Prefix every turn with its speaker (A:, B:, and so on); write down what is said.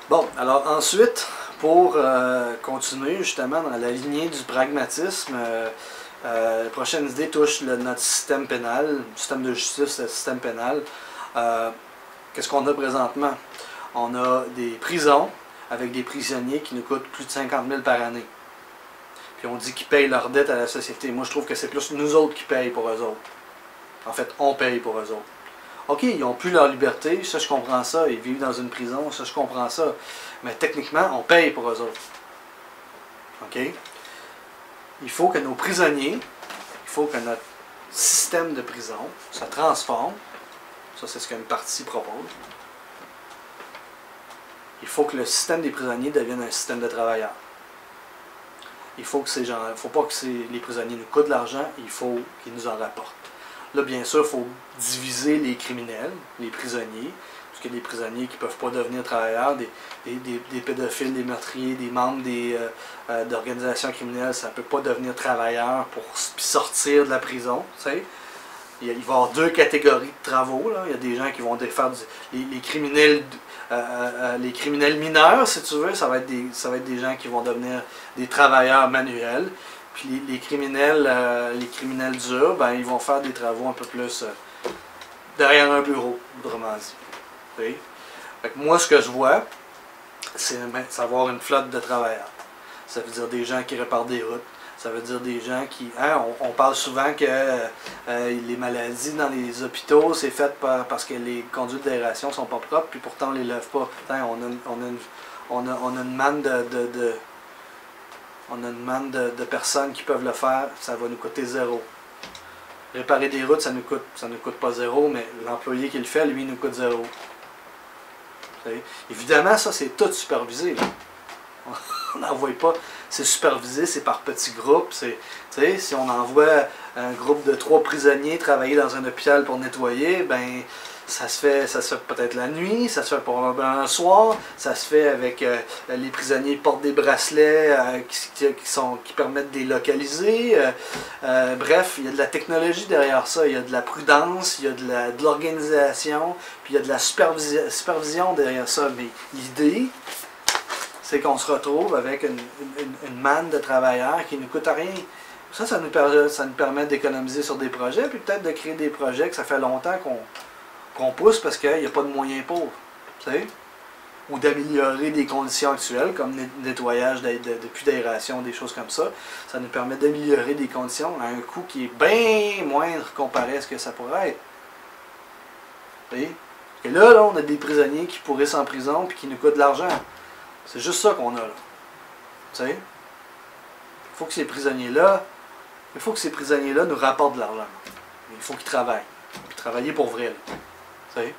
A: Bon, alors ensuite, pour continuer justement dans la lignée du pragmatisme, la prochaine idée touche notre système pénal, le système de justice, le système pénal. Qu'est-ce qu'on a présentement? On a des prisons avec des prisonniers qui nous coûtent plus de 50 000 par année. Puis on dit qu'ils payent leur dette à la société. Moi, je trouve que c'est plus nous autres qui payent pour eux autres. En fait, on paye pour eux autres. OK, ils n'ont plus leur liberté, ça je comprends ça, ils vivent dans une prison, ça je comprends ça. Mais techniquement, on paye pour eux autres. OK? Il faut que nos prisonniers, il faut que notre système de prison se transforme. Ça, c'est ce qu'une partie propose. Il faut que le système des prisonniers devienne un système de travailleurs. Il faut que ces gens, il ne faut pas que les prisonniers nous coûtent de l'argent, il faut qu'ils nous en rapportent. Là, bien sûr, il faut diviser les criminels, les prisonniers, parce qu'il y a des prisonniers qui ne peuvent pas devenir travailleurs, des pédophiles, des meurtriers, des membres d'organisations criminelles, ça ne peut pas devenir travailleurs pour sortir de la prison. Tu sais. Il va y avoir deux catégories de travaux. Là. Il y a des gens qui vont faire les criminels mineurs, si tu veux, ça va être des gens qui vont devenir des travailleurs manuels. Puis les criminels durs, ben, ils vont faire des travaux un peu plus derrière un bureau, autrement dit. Okay? Fait que moi, ce que je vois, c'est avoir une flotte de travailleurs. Ça veut dire des gens qui réparent des routes. Ça veut dire des gens qui... Hein, on parle souvent que les maladies dans les hôpitaux, c'est fait parce que les conduites d'aération sont pas propres, puis pourtant on les lève pas. Hein, on a une manne de personnes qui peuvent le faire, ça va nous coûter zéro. Réparer des routes, ça nous coûte pas zéro, mais l'employé qui le fait, lui, nous coûte zéro. Évidemment, ça, c'est tout supervisé. Là. On n'envoie pas, c'est supervisé, c'est par petits groupes. Si on envoie un groupe de 3 prisonniers travailler dans un hôpital pour nettoyer, ben ça se fait peut-être la nuit, ça se fait probablement un soir, ça se fait avec les prisonniers portent des bracelets qui permettent de les localiser. Bref, il y a de la technologie derrière ça, il y a de la prudence, il y a de l'organisation, puis il y a de la supervision derrière ça. Mais l'idée, c'est qu'on se retrouve avec une manne de travailleurs qui ne nous coûte rien. Ça nous permet d'économiser sur des projets, puis peut-être de créer des projets que ça fait longtemps qu'on pousse parce qu'il n'y a pas de moyens pour. T'sais? Ou d'améliorer des conditions actuelles, comme nettoyage de puits d'aération, des choses comme ça. Ça nous permet d'améliorer des conditions à un coût qui est bien moindre comparé à ce que ça pourrait être. T'sais? Et là, on a des prisonniers qui pourrissent en prison et qui nous coûtent de l'argent. C'est juste ça qu'on a là. Tu sais? Il faut que ces prisonniers-là nous rapportent de l'argent. Il faut qu'ils travaillent. Puis travailler pour vrai. Tu sais?